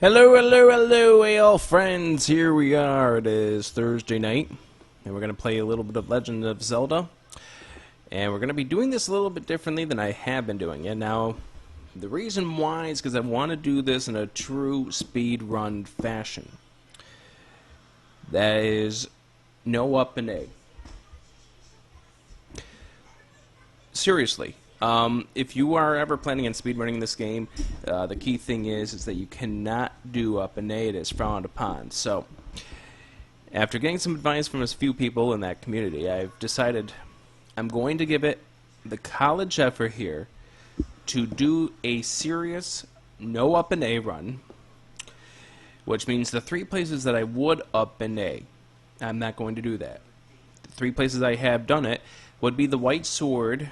Hello, hello, hello, hey all friends, here we are. It is Thursday night, and we're going to play a little bit of Legend of Zelda. And we're going to be doing this a little bit differently than I have been doing it. Now, the reason why is because I want to do this in a true speedrun fashion. That is, no up and A. Seriously. If you are ever planning on speedrunning this game, the key thing is that you cannot do up and A. It is frowned upon. So, after getting some advice from a few people in that community, I've decided I'm going to give it the college effort here to do a serious no up and A run, which means the three places that I would up and A, I'm not going to do that. The three places I have done it would be the white sword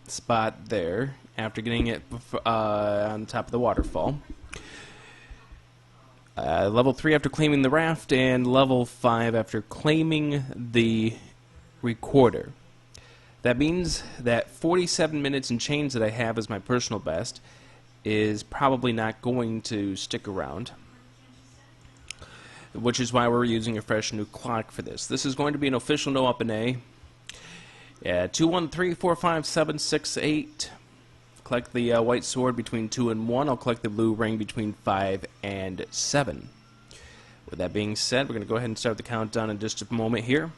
spot there after getting it on top of the waterfall, level 3 after claiming the raft, and level 5 after claiming the recorder. That means that 47 minutes and change that I have as my personal best is probably not going to stick around, which is why we're using a fresh new clock for this. This is going to be an official no up and A. Yeah, 2, 1, 3, 4, 5, 7, 6, 8. Collect the white sword between 2 and 1. I'll collect the blue ring between 5 and 7. With that being said, we're going to go ahead and start the countdown in just a moment here.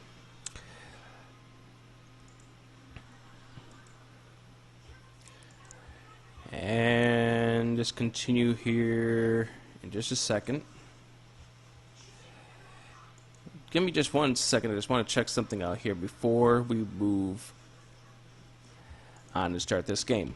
And just continue here in just a second. Give me just 1 second. I just want to check something out here before we move on to start this game.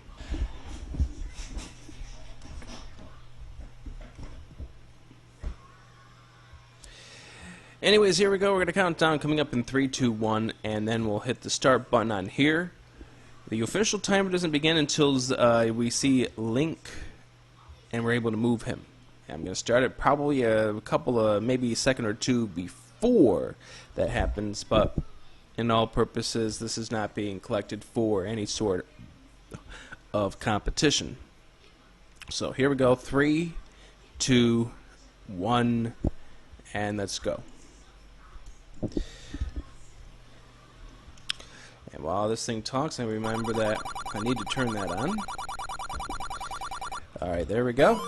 Anyways, here we go. We're going to count down coming up in 3, 2, 1, and then we'll hit the start button on here. The official timer doesn't begin until we see Link and we're able to move him. I'm going to start it probably a couple of, maybe a second or two before that happens, but in all purposes, this is not being collected for any sort of competition. So here we go. 3, 2, 1, and let's go. And while this thing talks, I remember that I need to turn that on. Alright, there we go.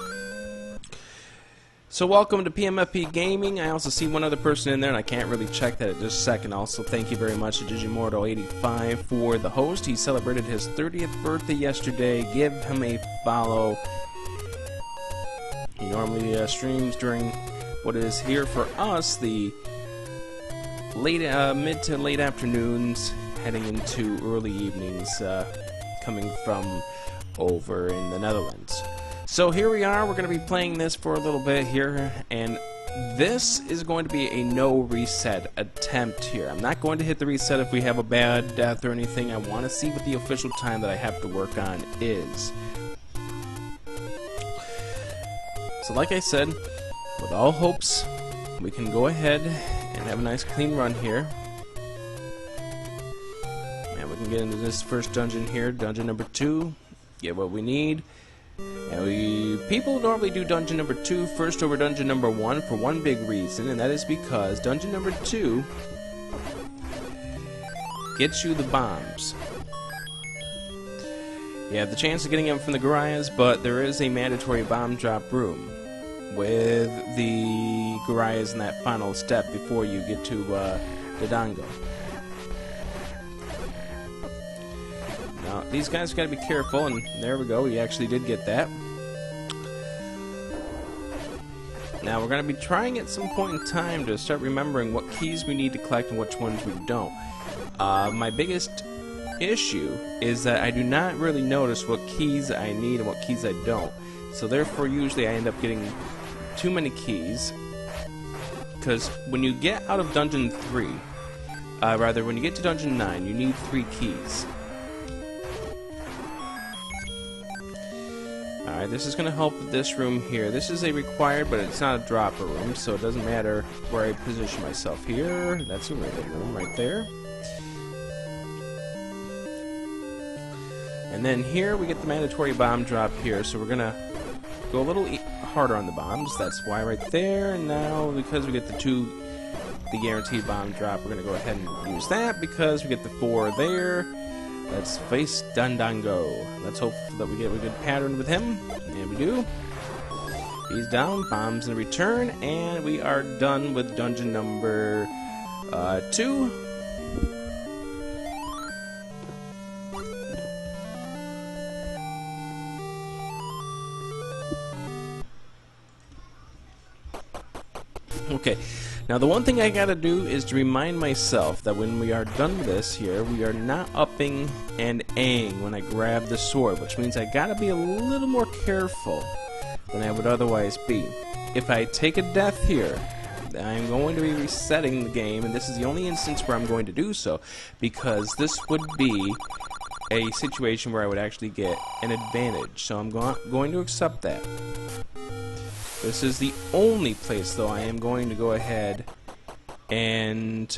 So welcome to PMFP Gaming. I also see one other person in there, and I can't really check that at just a second. Also, thank you very much to Digimortal85 for the host. He celebrated his 30th birthday yesterday. Give him a follow. He normally streams during what is here for us the late, mid to late afternoons, heading into early evenings, coming from over in the Netherlands. So here we are. We're going to be playing this for a little bit here, and this is going to be a no reset attempt here. I'm not going to hit the reset if we have a bad death or anything. I want to see what the official time that I have to work on is. So like I said, with all hopes, we can go ahead and have a nice clean run here. And we can get into this first dungeon here, dungeon number 2, get what we need. And people normally do dungeon number 2 first over dungeon number 1 for one big reason, and that is because dungeon number 2 gets you the bombs. You have the chance of getting them from the Gorias, but there is a mandatory bomb drop room with the Gorias in that final step before you get to the Dango. Now, these guys got to be careful, and there we go, we actually did get that. Now, we're going to be trying at some point in time to start remembering what keys we need to collect and which ones we don't. My biggest issue is that I do not really notice what keys I need and what keys I don't. So therefore, usually I end up getting too many keys, because when you get out of dungeon 3, when you get to dungeon 9, you need 3 keys. Alright, this is going to help with this room here. This is a required, but it's not a dropper room, so it doesn't matter where I position myself here. That's a regular room right there. And then here we get the mandatory bomb drop here, so we're going to go a little harder on the bombs. That's why right there. And now, because we get the guaranteed bomb drop, we're going to go ahead and use that because we get the 4 there. Let's face Dandango. Let's hope that we get a good pattern with him. And we do. He's down, bombs in return, and we are done with dungeon number 2. Okay, now the one thing I gotta do is to remind myself that when we are done with this here, we are not upping and A-ing when I grab the sword, which means I gotta be a little more careful than I would otherwise be. If I take a death here, I'm going to be resetting the game, and this is the only instance where I'm going to do so, because this would be a situation where I would actually get an advantage, so I'm going to accept that. This is the only place, though, I am going to go ahead and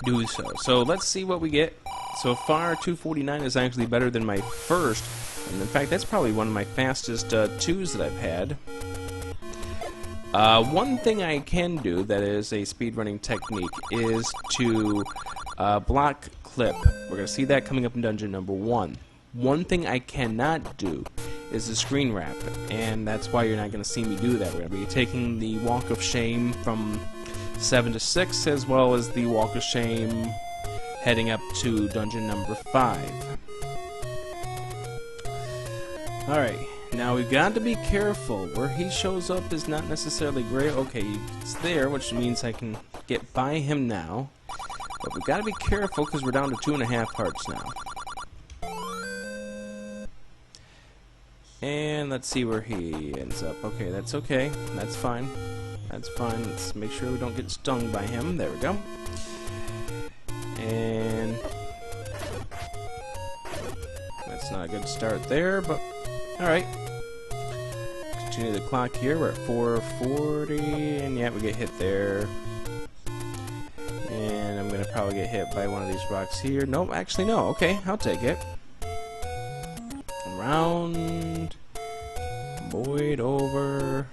do so. So let's see what we get. So far, 249 is actually better than my first, and in fact, that's probably one of my fastest 2s that I've had. One thing I can do that is a speedrunning technique is to block clip. We're going to see that coming up in dungeon number 1. One thing I cannot do is the screen wrap, and that's why you're not going to see me do that. We're going to be taking the Walk of Shame from 7 to 6, as well as the Walk of Shame heading up to dungeon number 5. Alright, now we've got to be careful. Where he shows up is not necessarily great. Okay, it's there, which means I can get by him now. But we've got to be careful because we're down to 2.5 hearts now. And let's see where he ends up. Okay, that's okay. That's fine. That's fine. Let's make sure we don't get stung by him. There we go. And that's not a good start there, but alright. Continue the clock here. We're at 440, and yeah, we get hit there. And I'm gonna probably get hit by one of these rocks here. Nope, actually no. Okay, I'll take it. Around, void over.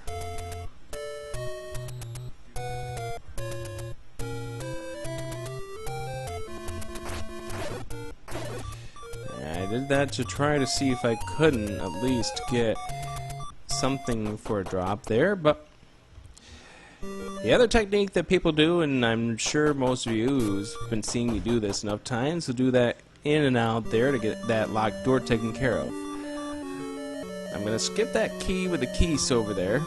I did that to try to see if I couldn't at least get something for a drop there, but the other technique that people do, and I'm sure most of you who's been seeing me do this enough times, will do that in and out there to get that locked door taken care of. I'm going to skip that key with the keys over there.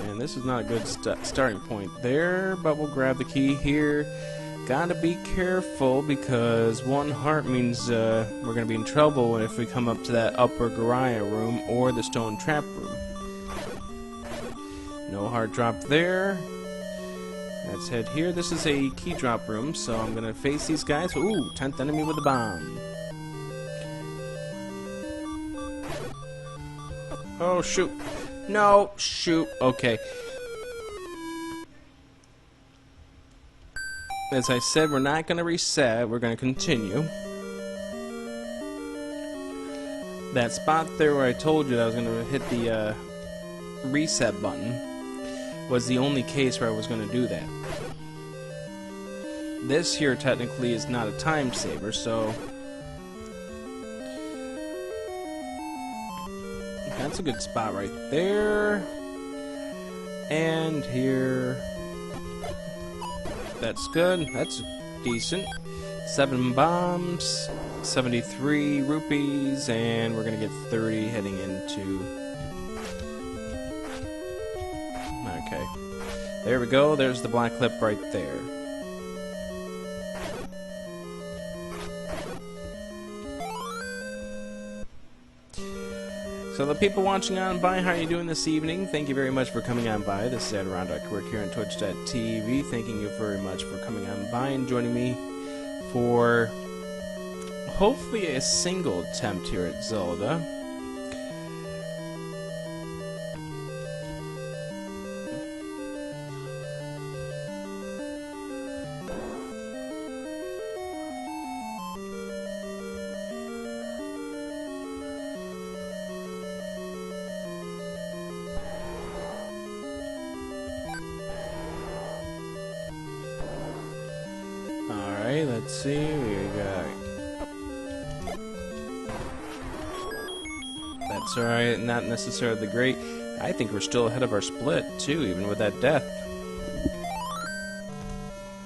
And this is not a good starting point there, but we'll grab the key here. Gotta be careful because 1 heart means we're going to be in trouble if we come up to that upper Garaya room or the stone trap room. No heart drop there. Let's head here. This is a key drop room, so I'm going to face these guys. Ooh, 10th enemy with a bomb. Oh, shoot. No, shoot. Okay. As I said, we're not going to reset. We're going to continue. That spot there where I told you that I was going to hit the reset button was the only case where I was going to do that. This here technically is not a time saver, so that's a good spot right there. And here. That's good. That's decent. 7 bombs, 73 rupees, and we're going to get 30 heading into... Okay. There we go. There's the black clip right there. So the people watching on by, how are you doing this evening? Thank you very much for coming on by. This is Adirondack Work here on Twitch.tv. Thanking you very much for coming on by and joining me for hopefully a single attempt here at Zelda. see, we got... That's alright, not necessarily great. I think we're still ahead of our split, too, even with that death.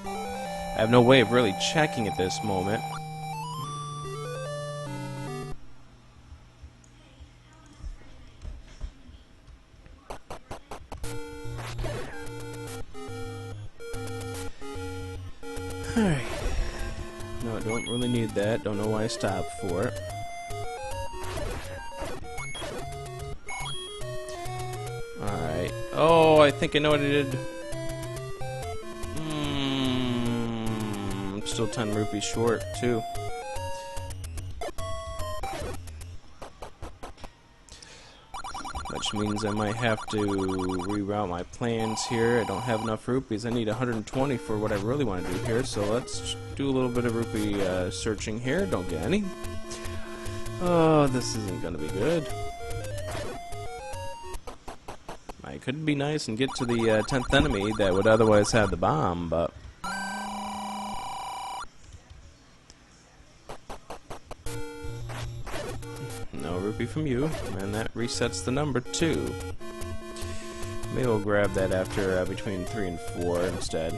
I have no way of really checking at this moment. Alright. No, I don't really need that. Don't know why I stopped for it. Alright. Oh, I think I know what I did. I'm still 10 rupees short, too. Which means I might have to reroute my plans here. I don't have enough rupees. I need 120 for what I really want to do here, so let's do a little bit of rupee searching here. Don't get any. Oh, this isn't going to be good. I could be nice and get to the 10th enemy that would otherwise have the bomb, but... No rupee from you, and that resets the number 2. Maybe we'll grab that after between 3 and 4 instead.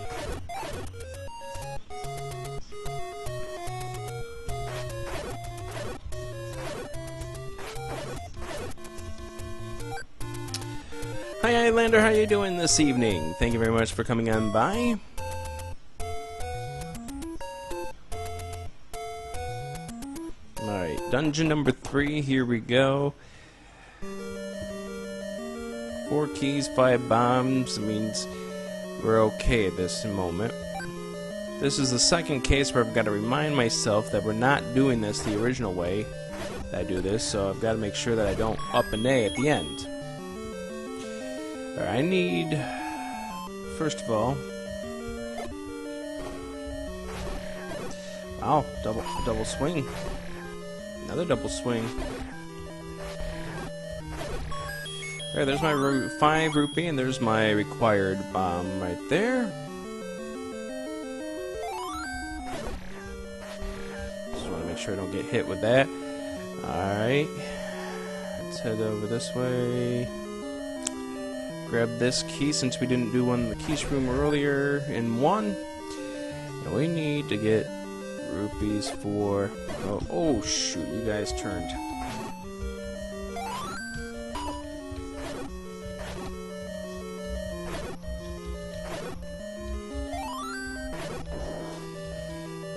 Hi Islander, how you doing this evening? Thank you very much for coming on by. Alright, dungeon number 3, here we go. 4 keys, 5 bombs, means we're okay at this moment. This is the second case where I've got to remind myself that we're not doing this the original way that I do this, so I've got to make sure that I don't up an A at the end. Alright, I need, first of all, wow, double swing. Another double swing. Alright, there's my 5 rupee, and there's my required bomb right there. Just want to make sure I don't get hit with that. Alright. Let's head over this way. Grab this key since we didn't do one in the quiche room earlier in 1. And we need to get rupees for... Oh shoot, you guys turned.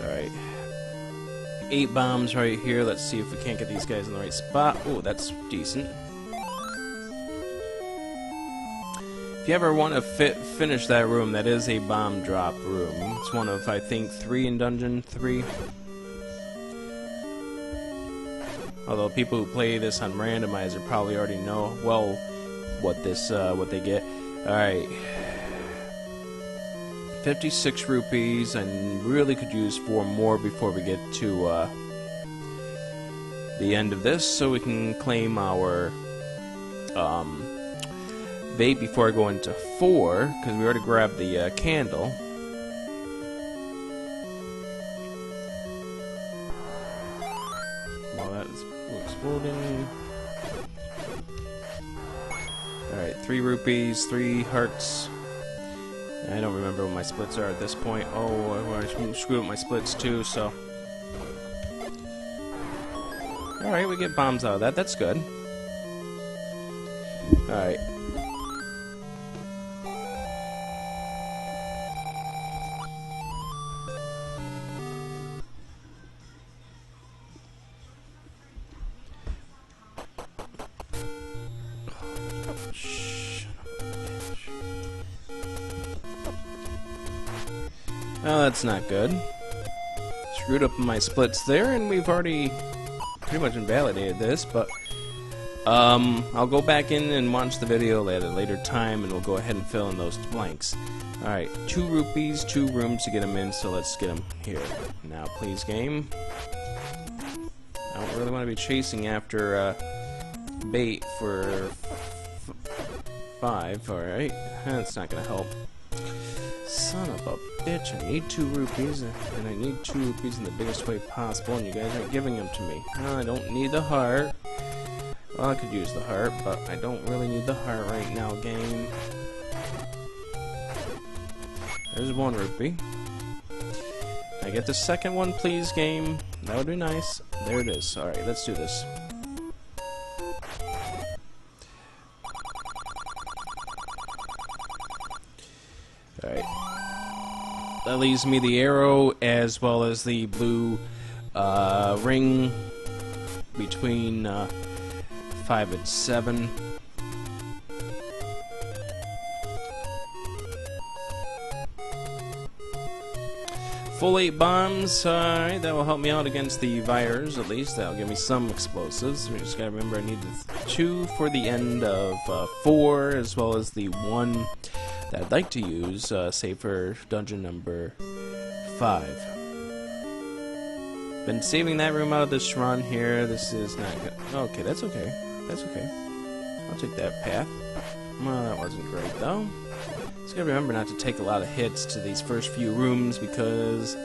Alright. 8 bombs right here. Let's see if we can't get these guys in the right spot. Oh, that's decent. If you ever want to finish that room, that is a bomb drop room. It's one of, I think, 3 in Dungeon 3. Although people who play this on randomizer probably already know well what they get. All right, 56 rupees. I really could use 4 more before we get to the end of this, so we can claim our bait before I go into 4, because we already grabbed the candle. Well, that is exploding. Alright, 3 rupees, 3 hearts. I don't remember what my splits are at this point. Oh, I screwed up my splits too, so... Alright, we get bombs out of that. That's good. Alright. Oh, that's not good. Screwed up my splits there, and we've already pretty much invalidated this, but I'll go back in and watch the video at a later time, and we'll go ahead and fill in those blanks. Alright, 2 rupees, 2 rooms to get them in, so let's get them here. Now, please, game. I don't really want to be chasing after bait for 5, alright? That's not going to help. Son of a bitch, I need 2 rupees, and I need 2 rupees in the biggest way possible, and you guys aren't giving them to me. No, I don't need the heart. Well, I could use the heart, but I don't really need the heart right now, game. There's 1 rupee. Can I get the second one, please, game? That would be nice. There it is. Alright, let's do this. Alright. That leaves me the arrow as well as the blue ring between 5 and 7. Full 8 bombs. Alright, that will help me out against the virus, at least. That'll give me some explosives. We just gotta remember I need the 2 for the end of 4, as well as the 1 that I'd like to use, say for dungeon number 5. Been saving that room out of this run here. This is not good. Okay, that's okay. That's okay. I'll take that path. Well, that wasn't great, though. Just gotta remember not to take a lot of hits to these first few rooms, because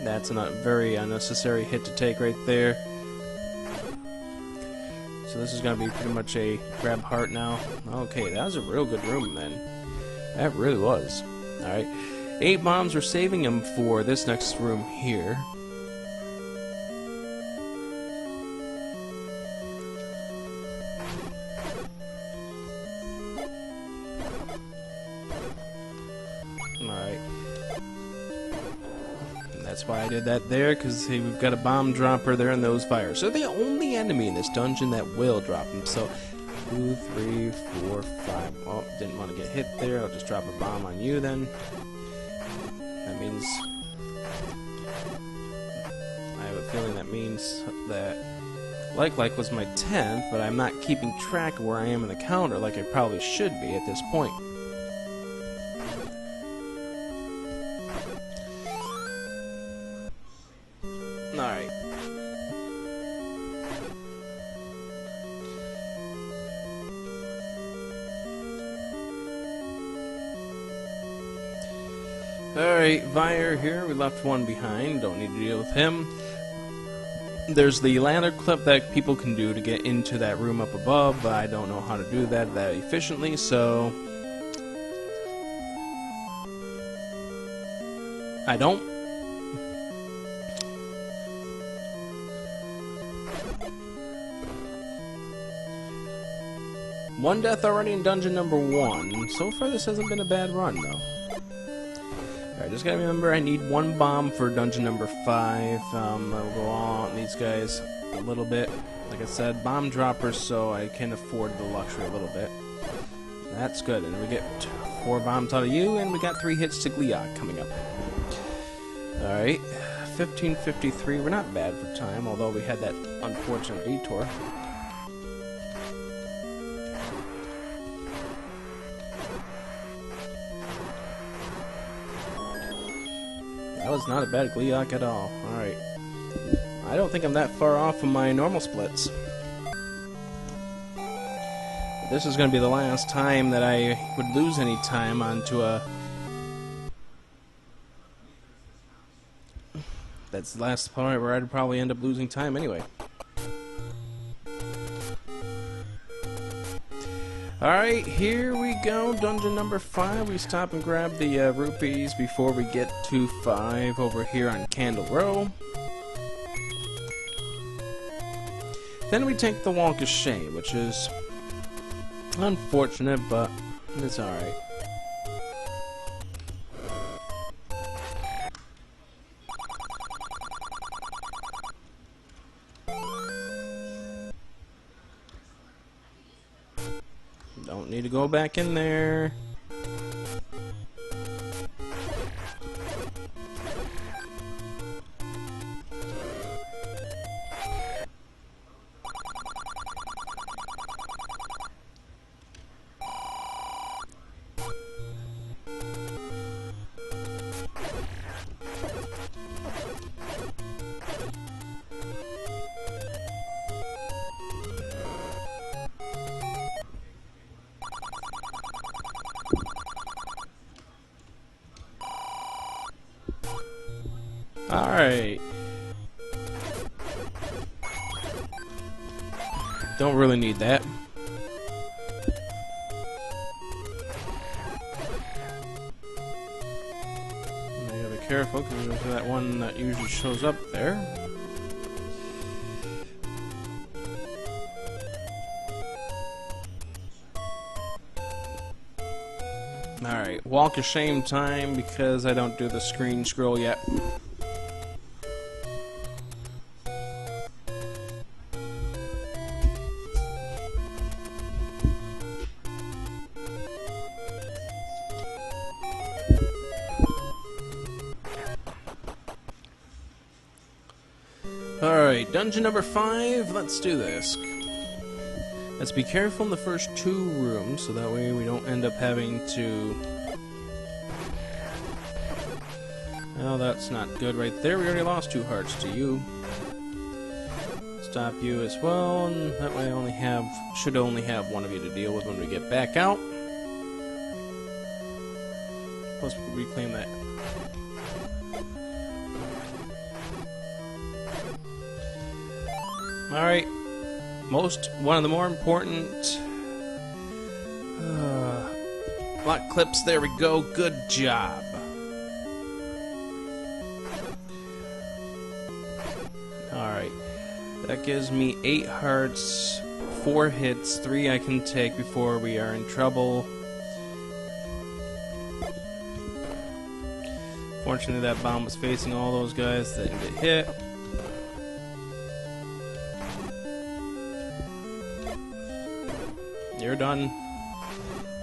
that's a very unnecessary hit to take right there. So this is going to be pretty much a grab heart now. Okay, that was a real good room then. That really was. Alright. 8 bombs, we're saving them for this next room here. Alright. That's why I did that there, because we've got a bomb dropper there and those fires. So the only enemy in this dungeon that will drop them. So 2, 3, 4, 5. Oh, didn't want to get hit there. I'll just drop a bomb on you then. That means, I have a feeling that means that like was my 10th, but I'm not keeping track of where I am in the counter like I probably should be at this point. Alright. Alright, Vire here. We left 1 behind. Don't need to deal with him. There's the ladder clip that people can do to get into that room up above, but I don't know how to do that efficiently, so I don't. One death already in dungeon number 1. So far this hasn't been a bad run, though. Alright, just gotta remember I need 1 bomb for dungeon number 5. I'll go on these guys a little bit. Like I said, bomb droppers, so I can afford the luxury a little bit. That's good, and we get 4 bombs out of you, and we got 3 hits to Gliok coming up. Alright, 15:53. We're not bad for time, although we had that unfortunate detour. That was not a bad Gliok at all. Alright. I don't think I'm that far off from my normal splits. But this is going to be the last time that I would lose any time onto a... That's the last point where I'd probably end up losing time anyway. Alright, here we go, dungeon number 5. We stop and grab the rupees before we get to 5 over here on Candle Row. Then we take the Walk of Shame, which is unfortunate, but it's alright. Don't need to go back in there. Alright. Don't really need that. You gotta be careful because there's that one that usually shows up there. Alright, walk of shame time because I don't do the screen scroll yet. Alright, dungeon number 5, let's do this. Let's be careful in the first 2 rooms, so that way we don't end up having to... Well, that's not good right there. We already lost 2 hearts to you. Stop you as well, and that way I should only have one of you to deal with when we get back out. Plus we can reclaim that. Alright. One of the more important block clips. There we go. Good job. Alright. That gives me 8 hearts, 4 hits, 3 I can take before we are in trouble. Fortunately, that bomb was facing all those guys that didn't get hit. You're done.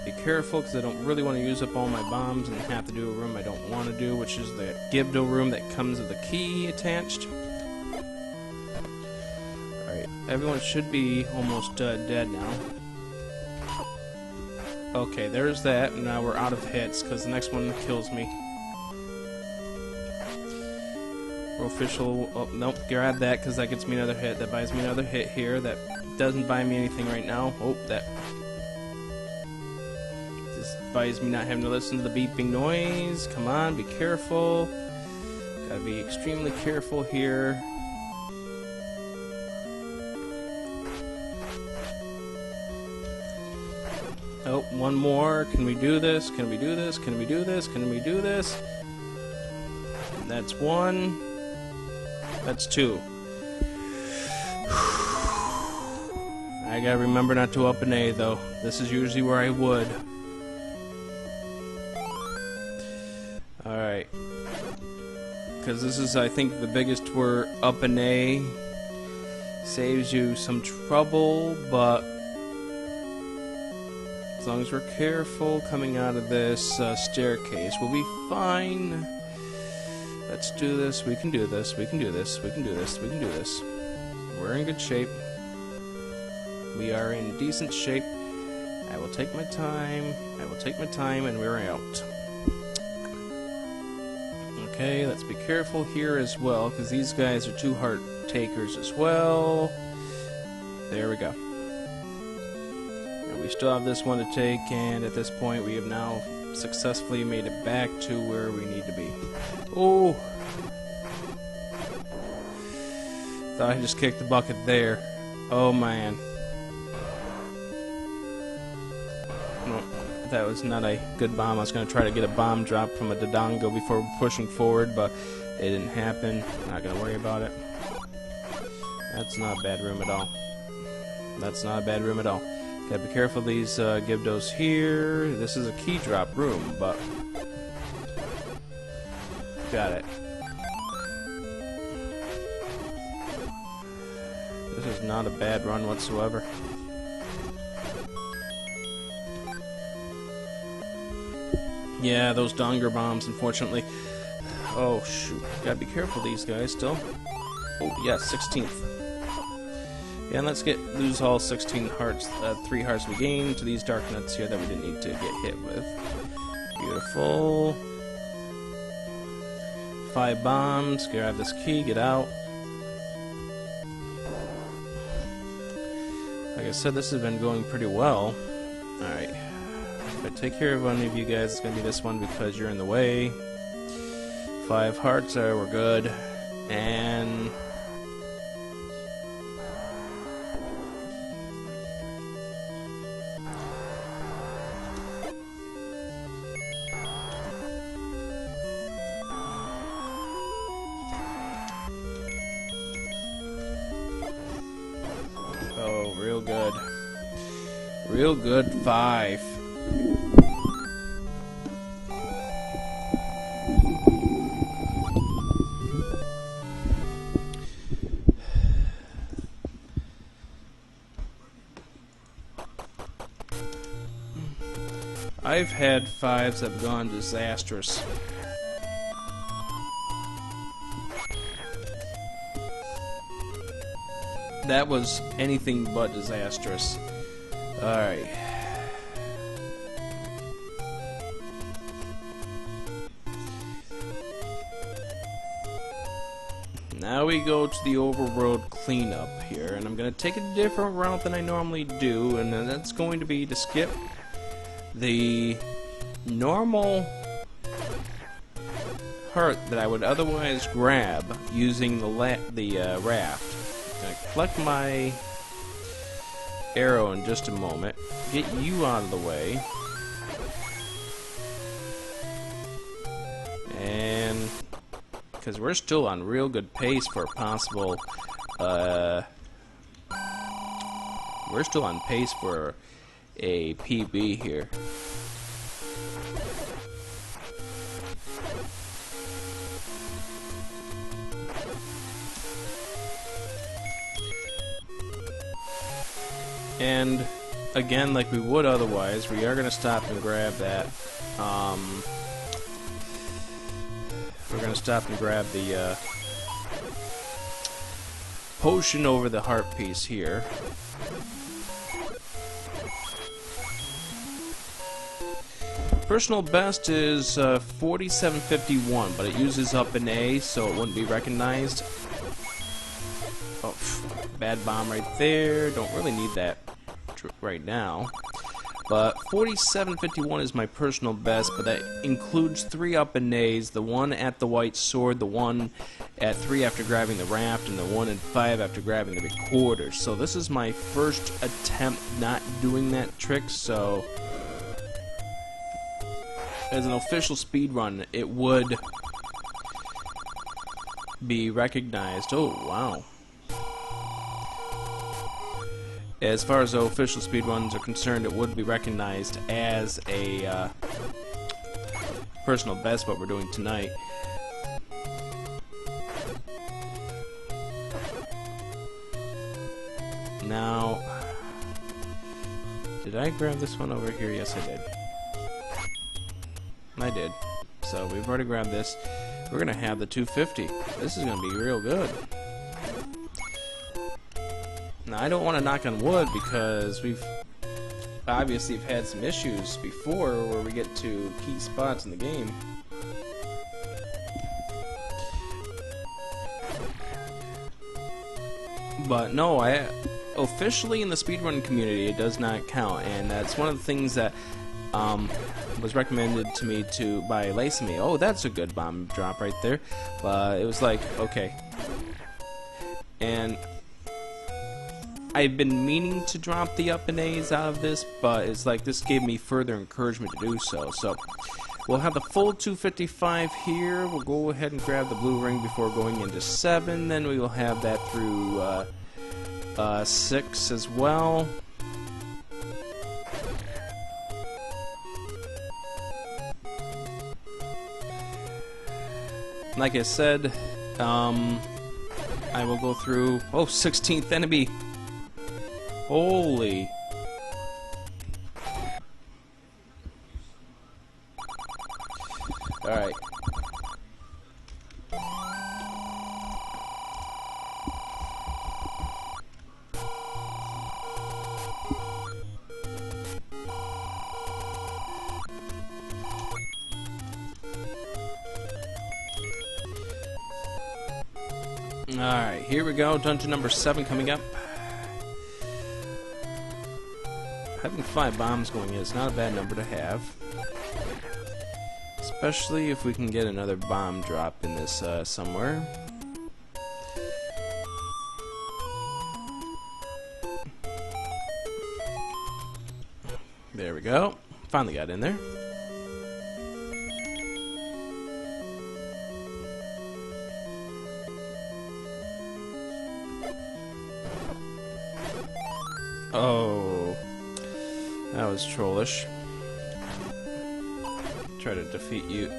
Be careful, because I don't really want to use up all my bombs and have to do a room I don't want to do, which is the Gibdo room that comes with a key attached. Alright, everyone should be almost dead now. Okay, there's that, and now we're out of hits, because the next one kills me. Official, oh, nope, grab that, because that gets me another hit. That buys me another hit here. That doesn't buy me anything right now. Oh, that just buys me not having to listen to the beeping noise. Come on, be careful. Gotta be extremely careful here. Oh, one more. Can we do this? Can we do this? Can we do this? Can we do this? And that's 1. That's 2. I gotta remember not to up an A, though. This is usually where I would. Alright. Because this is, I think, the biggest where up an A saves you some trouble, but as long as we're careful coming out of this staircase, we'll be fine. Let's do this. We can do this. We can do this. We can do this. We can do this. We're in good shape. We are in decent shape. I will take my time. I will take my time, and we're out. Okay, let's be careful here as well, because these guys are 2 heart takers as well. There we go. And we still have this one to take, and at this point we have now successfully made it back to where we need to be. Oh! Thought I just kicked the bucket there. Oh man. No, that was not a good bomb. I was going to try to get a bomb drop from a Dodongo before pushing forward, but it didn't happen. Not going to worry about it. That's not a bad room at all. That's not a bad room at all. Gotta be careful of these Gibdos here. This is a key drop room, but got it. This is not a bad run whatsoever. Yeah, those Donger bombs, unfortunately. Oh shoot! Gotta be careful of these guys still. Oh yeah, 16th. Yeah, and let's lose all 16 hearts, 3 hearts we gained to these dark nuts here that we didn't need to get hit with. Beautiful. 5 bombs, grab this key, get out. Like I said, this has been going pretty well. Alright. If I take care of one of you guys, it's going to be this one because you're in the way. 5 hearts there, we're good. And oh, real good. Real good 5. I've had 5s that have gone disastrous. That was anything but disastrous. Alright. Now we go to the overworld cleanup here, and I'm going to take a different route than I normally do, and that's going to be to skip the normal heart that I would otherwise grab using the raft. I'm going to collect my arrow in just a moment, get you out of the way, and because we're still on real good pace for a possible we're still on pace for a PB here. And again, like we would otherwise, we are going to stop and grab that. We're going to stop and grab the potion over the heart piece here. Personal best is 4751, but it uses up an A, so it wouldn't be recognized. Oh, bad bomb right there. Don't really need that right now. But 4751 is my personal best, but that includes 3 up and A's, the 1 at the white sword, the 1 at 3 after grabbing the raft, and the 1 and 5 after grabbing the recorder. So this is my first attempt not doing that trick, so as an official speedrun, it would be recognized. Oh, wow. As far as the official speedruns are concerned, it would be recognized as a personal best, what we're doing tonight. Now, did I grab this one over here? Yes, I did. I did. So we've already grabbed this. We're going to have the 250. This is going to be real good. Now, I don't want to knock on wood because we've obviously had some issues before where we get to key spots in the game. But no, officially in the speedrun community it does not count, and that's one of the things that was recommended to me by Lacey. Oh, that's a good bomb drop right there. But it was like, okay. And I've been meaning to drop the up and A's out of this, but it's like this gave me further encouragement to do so. So we'll have the full 255 here. We'll go ahead and grab the blue ring before going into 7. Then we will have that through 6 as well. Like I said, I will go through... Oh, 16th enemy! Holy... Alright. Alright, here we go. Dungeon number 7 coming up. Having 5 bombs going in is not a bad number to have. especially if we can get another bomb drop in this somewhere. There we go. Finally got in there. Oh, that was trollish. Try to defeat you.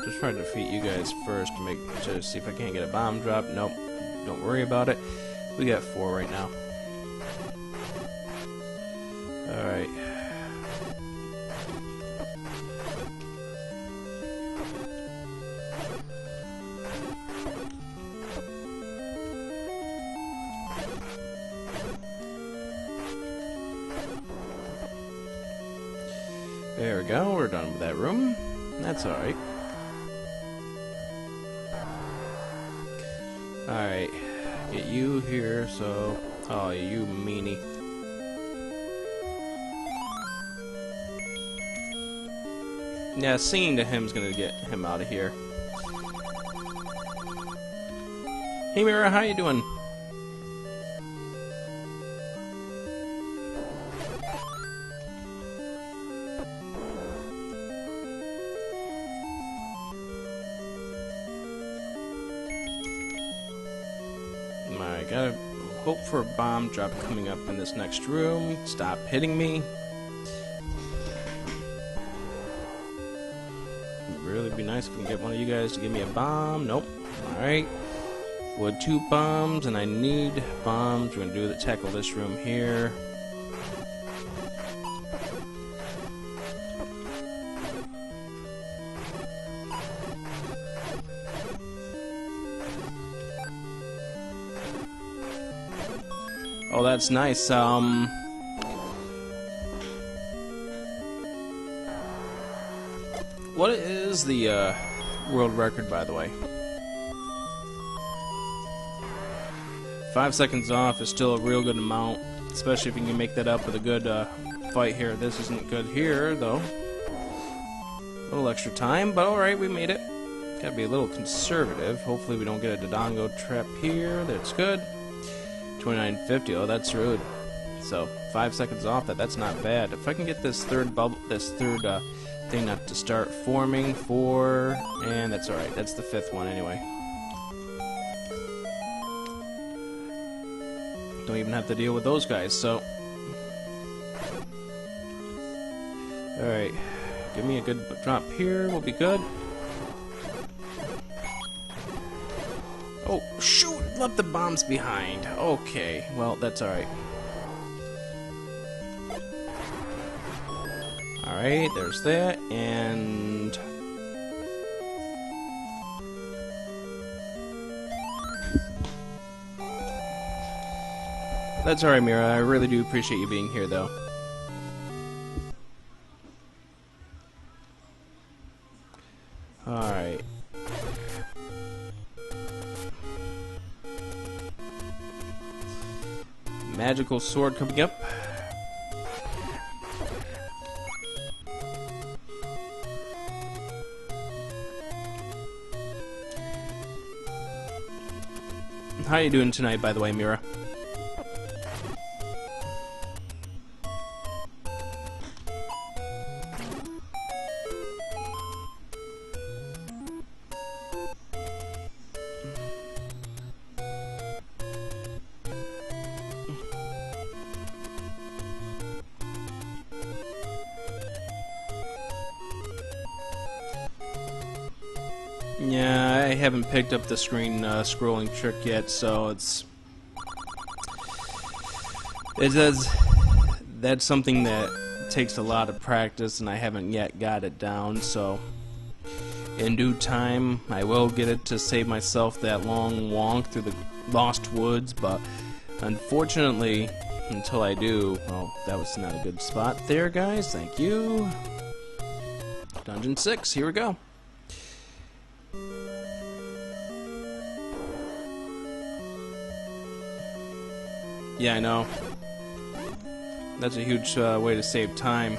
Just try to defeat you guys first to see if I can't get a bomb drop. Nope. Don't worry about it. We got 4 right now. Alright. There we go, we're done with that room. That's alright. Alright, get you here, so... Oh, you meanie. Yeah, singing to him's gonna get him out of here. Hey Mira, how you doing? I gotta hope for a bomb drop coming up in this next room. Stop hitting me. It'd really be nice if we can get one of you guys to give me a bomb. Nope. Alright. Wood 2 bombs, and I need bombs. We're gonna tackle this room here. Oh, that's nice. What is the world record, by the way? 5 seconds off is still a real good amount, especially if you can make that up with a good fight here. This isn't good here, though. A little extra time, but alright, we made it. Gotta be a little conservative. Hopefully we don't get a Dodongo trap here. That's good. 29.50. Oh, that's rude. So 5 seconds off that. That's not bad. If I can get this third bubble, thing not to start forming 4, and that's all right. That's the 5th one anyway. Don't even have to deal with those guys. So, all right, give me a good drop here. We'll be good. Oh, shoot! Left the bombs behind. Okay, well, that's alright. Alright, there's that, and... That's alright, Mira. I really do appreciate you being here, though. Alright. Magical sword coming up. How you doing tonight, by the way, Mira? Yeah, I haven't picked up the screen scrolling trick yet, so that's something that takes a lot of practice, and I haven't yet got it down. So in due time, I will get it to save myself that long walk through the lost woods. But unfortunately, until I do, well, that was not a good spot there, guys. Thank you. Dungeon 6. Here we go. Yeah, I know. That's a huge way to save time.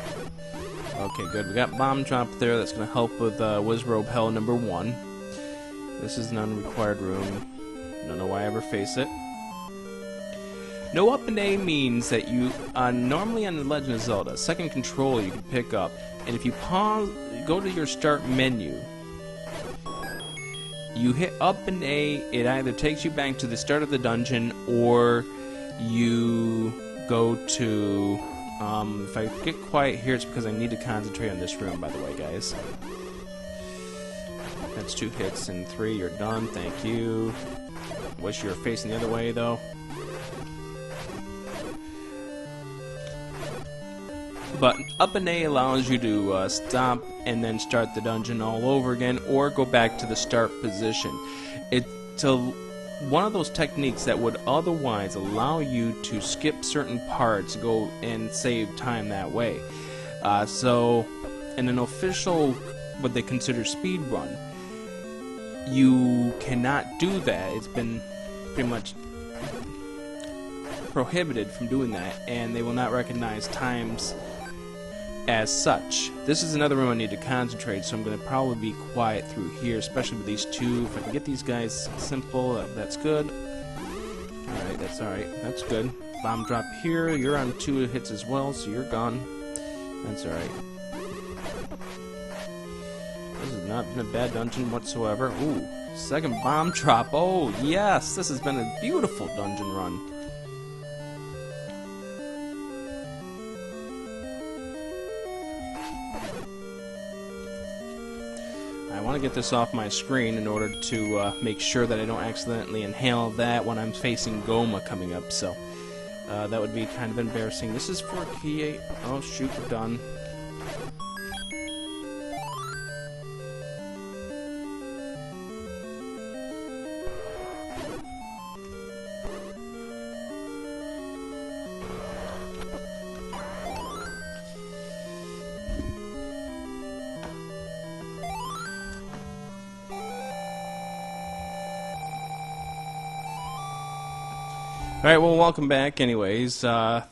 Okay, good. We got bomb drop there. That's going to help with Wizrobe Hell number 1. This is an unrequired room. Don't know why I ever face it. No up and A means that you, normally on the Legend of Zelda, second control you can pick up, and if you pause, go to your start menu, you hit up and A, it either takes you back to the start of the dungeon, or you go to, if I get quiet here, it's because I need to concentrate on this room, by the way, guys. That's 2 hits, and 3, you're done, thank you. Wish you were facing the other way, though. But up and A allows you to stop and then start the dungeon all over again, or go back to the start position. It's one of those techniques that would otherwise allow you to skip certain parts, go and save time that way. So, in an official, what they consider speed run, you cannot do that. It's been pretty much prohibited from doing that, and they will not recognize times as such. This is another room I need to concentrate, so I'm going to probably be quiet through here, especially with these 2. If I can get these guys simple, that's good. Alright, that's alright. That's good. Bomb drop here. You're on 2 hits as well, so you're gone. That's alright. This has not been a bad dungeon whatsoever. Ooh, second bomb drop. Oh, yes! This has been a beautiful dungeon run. I want to get this off my screen in order to make sure that I don't accidentally inhale that when I'm facing Goma coming up, so that would be kind of embarrassing. This is for key 8. Oh shoot, we're done. Alright, well, welcome back anyways. That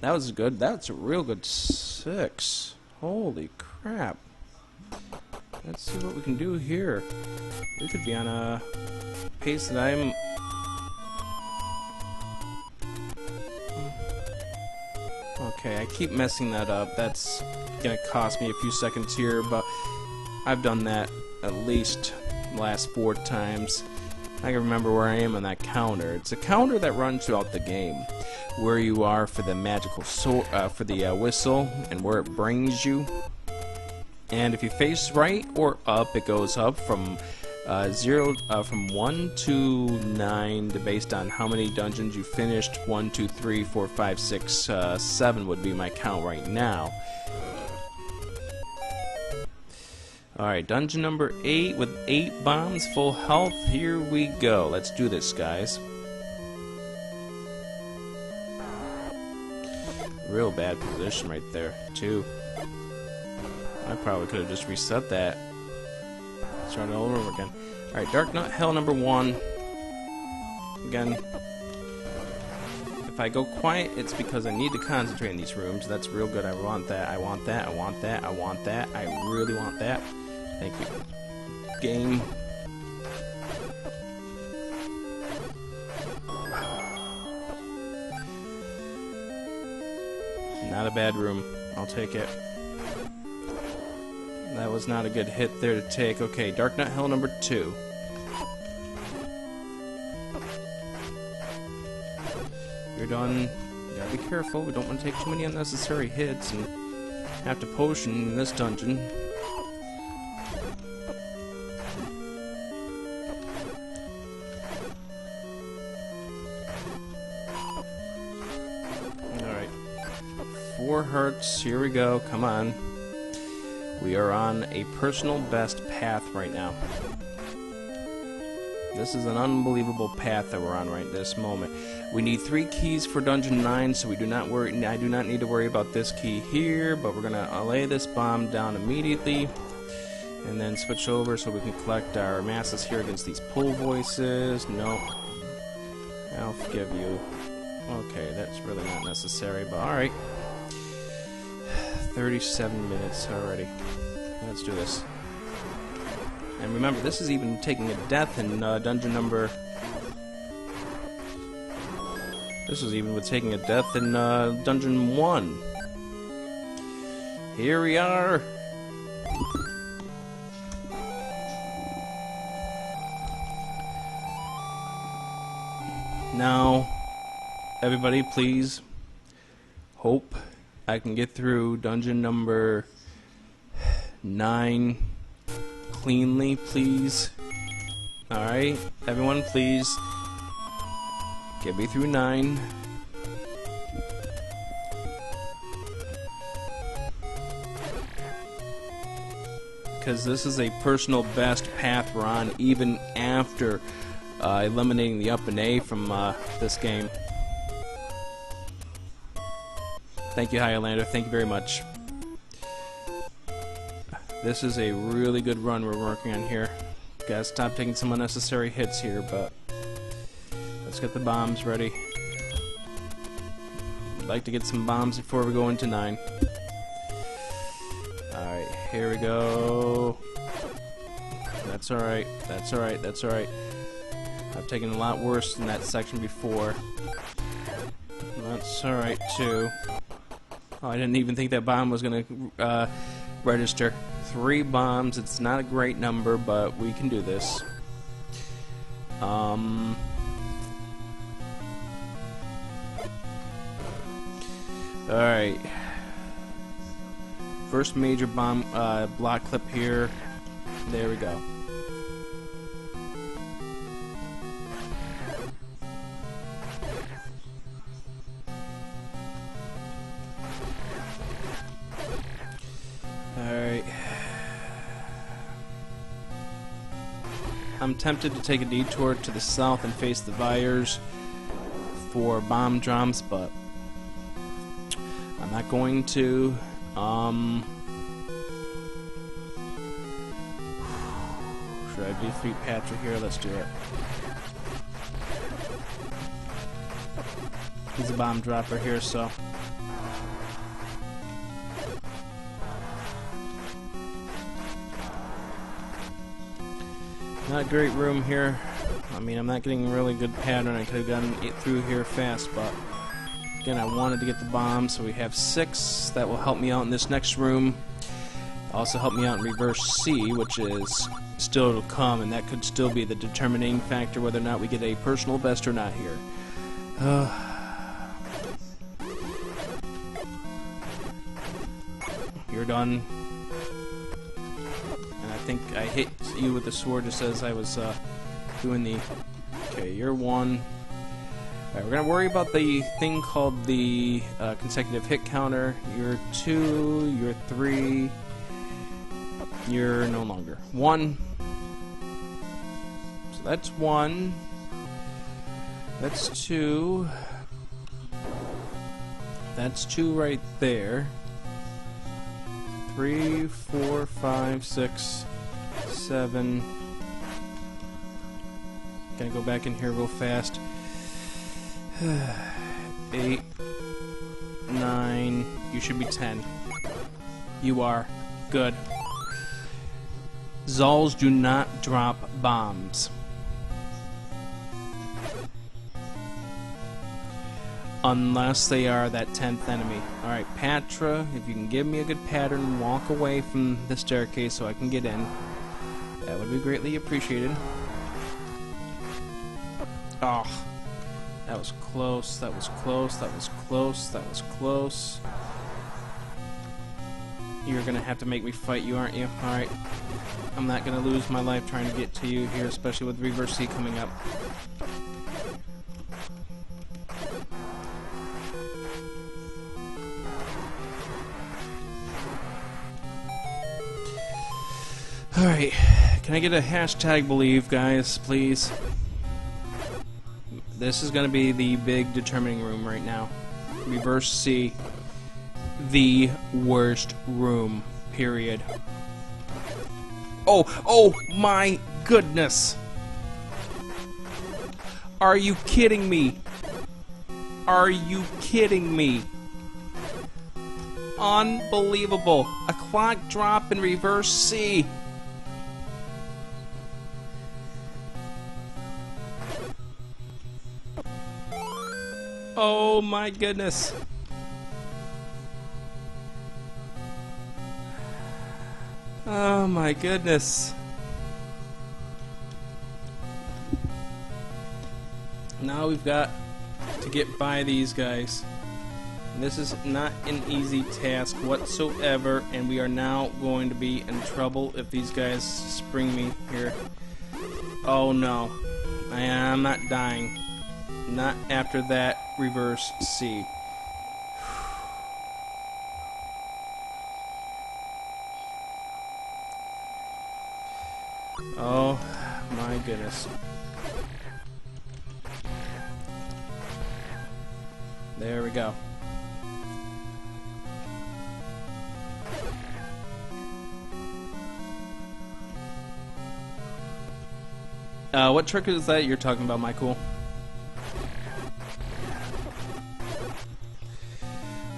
was good. That's a real good 6. Holy crap. Let's see what we can do here. We could be on a pace that I'm... Okay, I keep messing that up. That's gonna cost me a few seconds here, but I've done that at least the last 4 times. I can remember where I am on that counter. It's a counter that runs throughout the game, where you are for the magical for the whistle and where it brings you. And if you face right or up, it goes up from from 1 to 9, based on how many dungeons you finished. 1, 2, 3, 4, 5, 6, 7 would be my count right now. Alright, dungeon number 8 with 8 bombs, full health. Here we go. Let's do this, guys. Real bad position right there, too. I probably could have just reset that. Start it all over again. Alright, Dark Nut Hell number 1. Again, if I go quiet, it's because I need to concentrate in these rooms. That's real good. I want that. I want that. I want that. I want that. I really want that. Thank you. Game. Not a bad room. I'll take it. That was not a good hit there to take. Okay, Dark Nut Hell number 2. You're done. You gotta be careful. We don't want to take too many unnecessary hits and have to potion in this dungeon. Alright. 4 hearts. Here we go. Come on. We are on a personal best path right now. This is an unbelievable path that we're on right this moment. We need 3 keys for Dungeon 9, so we do not worry. I do not need to worry about this key here, but we're gonna lay this bomb down immediately, and then switch over so we can collect our masses here against these pull voices. Nope. I'll forgive you. Okay, that's really not necessary, but alright. 37 minutes already. Let's do this. And remember, this is even taking a death in dungeon number... This is even with taking a death in dungeon 1. Here we are! Now, everybody please hope I can get through dungeon number 9 cleanly, please. Alright, everyone please get me through 9. Because this is a personal best path we're on, even after eliminating the up and A from this game. Thank you, Highlander. Thank you very much. This is a really good run we're working on here. Gotta stop taking some unnecessary hits here, but let's get the bombs ready. I'd like to get some bombs before we go into 9. Alright, here we go. That's alright, that's alright, that's alright. I've taken a lot worse than that section before. That's alright too. Oh, I didn't even think that bomb was gonna register. 3 bombs, it's not a great number, but we can do this. Alright. First major bomb block clip here. There we go. Alright. I'm tempted to take a detour to the south and face the Vyres for bomb drums, but I'm not going to. Should I defeat Patrick here? Let's do it. He's a bomb dropper here, so. Not a great room here. I mean, I'm not getting a really good pattern. I could have gotten it through here fast, but again, I wanted to get the bomb, so we have 6. That will help me out in this next room. Also help me out in reverse C, which is still to come, and that could still be the determining factor whether or not we get a personal best or not here. You're done. And I think I hit you with the sword just as I was doing the... Okay, you're 1. Alright, we're going to worry about the thing called the consecutive hit counter. You're 2, you're 3, you're no longer 1. So that's 1. That's 2. That's 2 right there. 3, 4, 5, 6, 7. Gonna go back in here real fast. 8, 9. You should be 10. You are. Good. Zolls do not drop bombs. Unless they are that 10th enemy. Alright, Patra, if you can give me a good pattern and walk away from the staircase so I can get in, that would be greatly appreciated. Oh, that was close, that was close, that was close, that was close. You're gonna have to make me fight you, aren't you? Alright. I'm not gonna lose my life trying to get to you here, especially with reverse C coming up. Alright, can I get a hashtag believe, guys, please? This is gonna be the big determining room right now. Reverse C. The worst room, period. Oh my goodness! Are you kidding me? Are you kidding me? unbelievable. A clock drop in reverse C. Oh my goodness. Oh my goodness. Now we've got to get by these guys. This is not an easy task whatsoever, and we are now going to be in trouble if these guys spring me here. Oh no. I am not dying. Not after that reverse C. Oh my goodness. There we go. What trick is that you're talking about, Michael?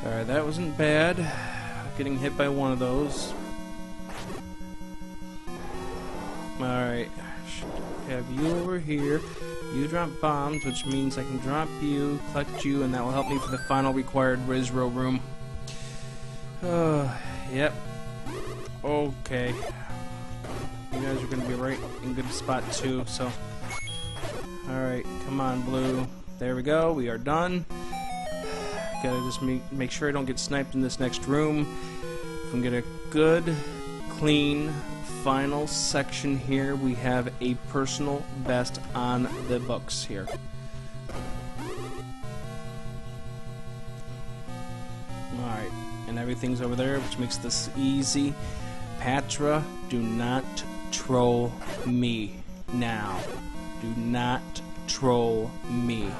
Alright, that wasn't bad. Getting hit by one of those. Alright, have you over here. You drop bombs, which means I can drop you, collect you, and that will help me for the final required Rizro room. Yep. Okay. You guys are going to be right in good spot too, so... Alright, come on, Blue. There we go, we are done. Gotta just make sure I don't get sniped in this next room. If we can get a good, clean, final section here, we have a personal best on the books here. Alright, and everything's over there, which makes this easy. Patra, do not troll me now. Do not troll me.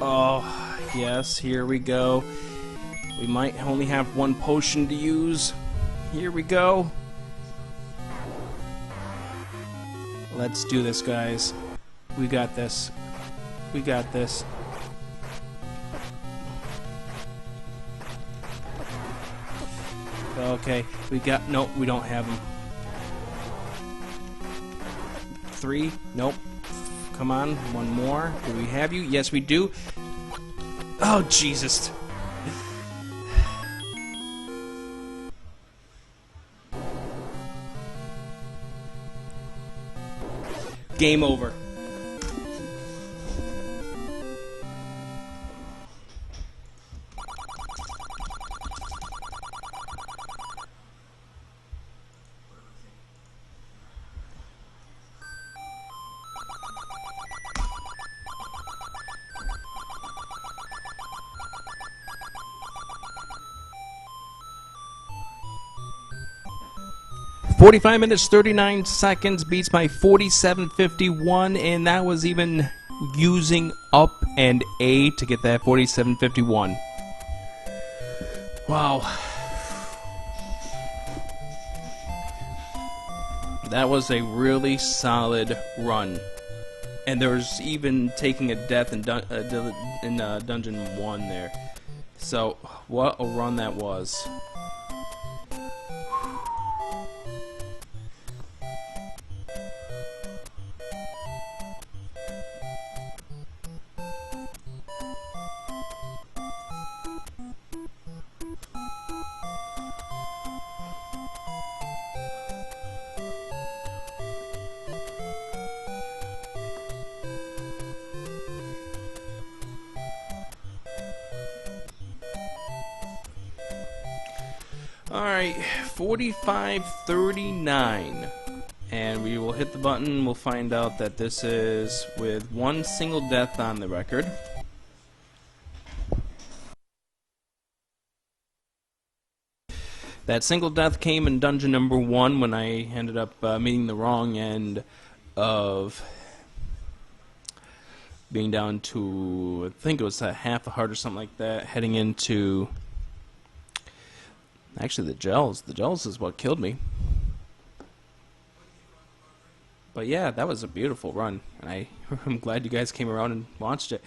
Oh, yes, here we go. We might only have one potion to use. Here we go. Let's do this, guys. We got this. We got this. Okay, we got... Nope, we don't have them. 3? Nope. Come on, one more. Do we have you? Yes, we do. Oh, Jesus. Game over. "45 minutes 39 seconds beats my 47:51, and that was even using up and A to get that 47:51. Wow. That was a really solid run. And there was even taking a death in, Dungeon 1 there. So, what a run that was. Alright, 45:39. And we will hit the button. We'll find out that this is with one single death on the record. That single death came in dungeon number 1 when I ended up meeting the wrong end of being down to, I think it was a half a heart or something like that, heading into, actually the gels. The gels is what killed me. But yeah, that was a beautiful run, and I'm glad you guys came around and watched it.